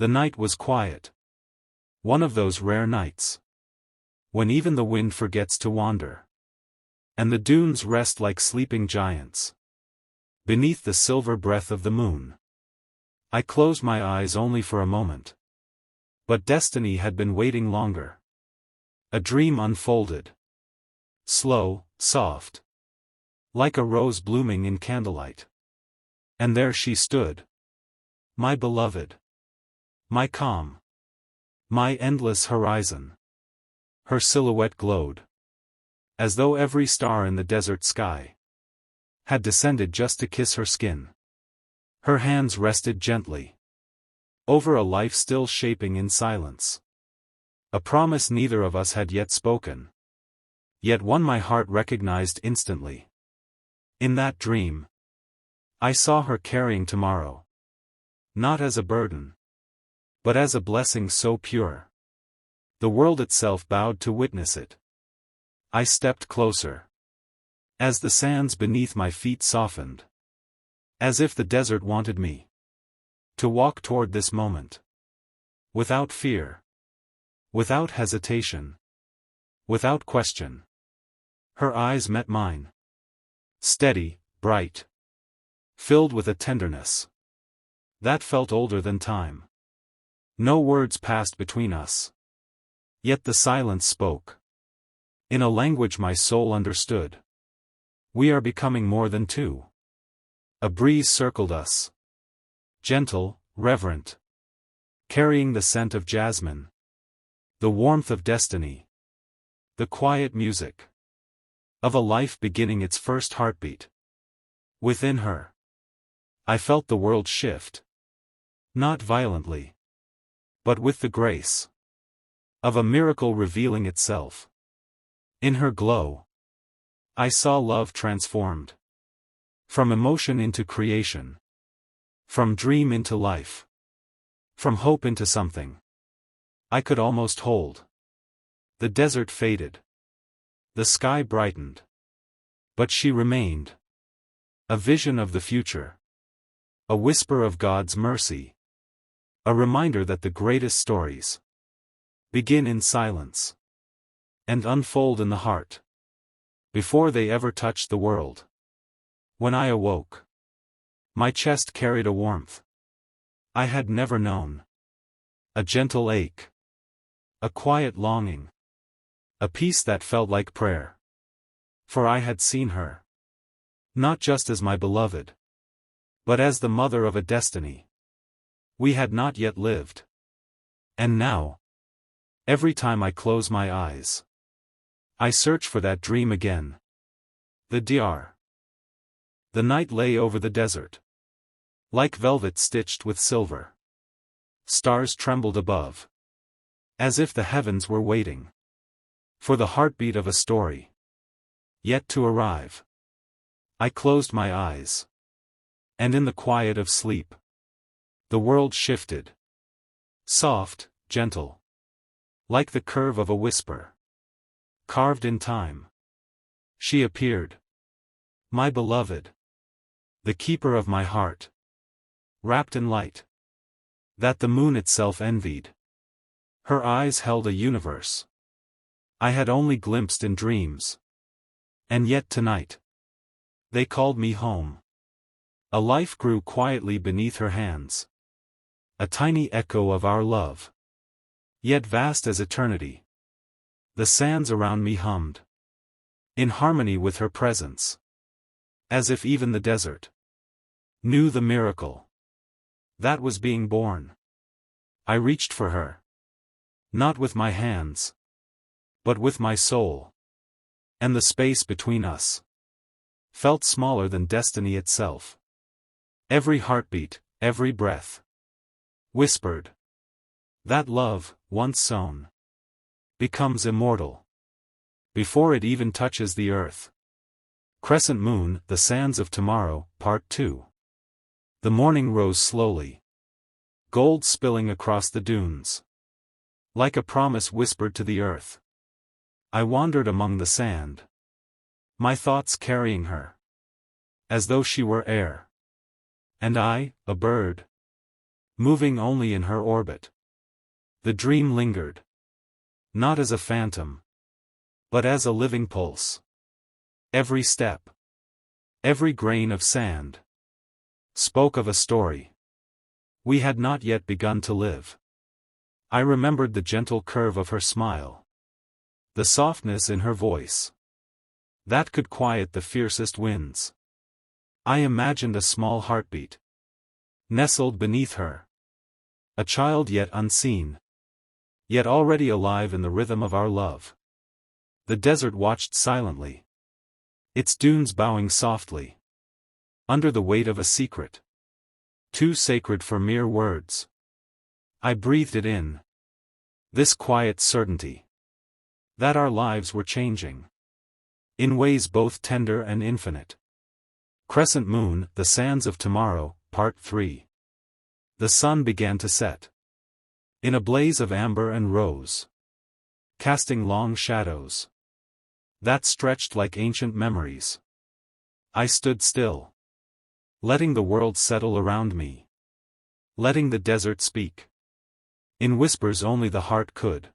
The night was quiet. One of those rare nights when even the wind forgets to wander, and the dunes rest like sleeping giants beneath the silver breath of the moon. I closed my eyes only for a moment. But destiny had been waiting longer. A dream unfolded. Slow, soft. Like a rose blooming in candlelight. And there she stood. My beloved. My calm. My endless horizon. Her silhouette glowed. As though every star in the desert sky had descended just to kiss her skin. Her hands rested gently over a life still shaping in silence. A promise neither of us had yet spoken. Yet one my heart recognized instantly. In that dream, I saw her carrying tomorrow. Not as a burden, but as a blessing so pure. The world itself bowed to witness it. I stepped closer. As the sands beneath my feet softened. As if the desert wanted me to walk toward this moment. Without fear. Without hesitation. Without question. Her eyes met mine. Steady, bright. Filled with a tenderness that felt older than time. No words passed between us. Yet the silence spoke. In a language my soul understood. We are becoming more than two. A breeze circled us. Gentle, reverent. Carrying the scent of jasmine. The warmth of destiny. The quiet music of a life beginning its first heartbeat. Within her, I felt the world shift. Not violently, but with the grace of a miracle revealing itself. In her glow, I saw love transformed. From emotion into creation. From dream into life. From hope into something I could almost hold. The desert faded. The sky brightened. But she remained. A vision of the future. A whisper of God's mercy. A reminder that the greatest stories begin in silence and unfold in the heart before they ever touch the world. When I awoke, my chest carried a warmth I had never known. A gentle ache. A quiet longing. A peace that felt like prayer. For I had seen her. Not just as my beloved, but as the mother of a destiny we had not yet lived. And now, every time I close my eyes, I search for that dream again. The Dr. The night lay over the desert. Like velvet stitched with silver. Stars trembled above. As if the heavens were waiting for the heartbeat of a story yet to arrive. I closed my eyes. And in the quiet of sleep, the world shifted. Soft, gentle. Like the curve of a whisper. Carved in time. She appeared. My beloved. The keeper of my heart. Wrapped in light that the moon itself envied. Her eyes held a universe I had only glimpsed in dreams. And yet tonight, they called me home. A life grew quietly beneath her hands. A tiny echo of our love. Yet vast as eternity. The sands around me hummed. In harmony with her presence. As if even the desert knew the miracle that was being born. I reached for her. Not with my hands, but with my soul. And the space between us felt smaller than destiny itself. Every heartbeat, every breath, whispered that love, once sown, becomes immortal before it even touches the earth. Crescent Moon, The Sands of Tomorrow, Part 2. The morning rose slowly. Gold spilling across the dunes. Like a promise whispered to the earth. I wandered among the sand. My thoughts carrying her. As though she were air. And I, a bird. moving only in her orbit. The dream lingered. Not as a phantom, but as a living pulse. Every step, every grain of sand, spoke of a story. We had not yet begun to live. I remembered the gentle curve of her smile, the softness in her voice, that could quiet the fiercest winds. I imagined a small heartbeat, nestled beneath her. A child yet unseen, yet already alive in the rhythm of our love. The desert watched silently, its dunes bowing softly, under the weight of a secret, too sacred for mere words. I breathed it in. This quiet certainty, that our lives were changing, in ways both tender and infinite. Crescent Moon, The Sands of Tomorrow, Part 3. The sun began to set, in a blaze of amber and rose, casting long shadows that stretched like ancient memories. I stood still, letting the world settle around me, letting the desert speak in whispers only the heart could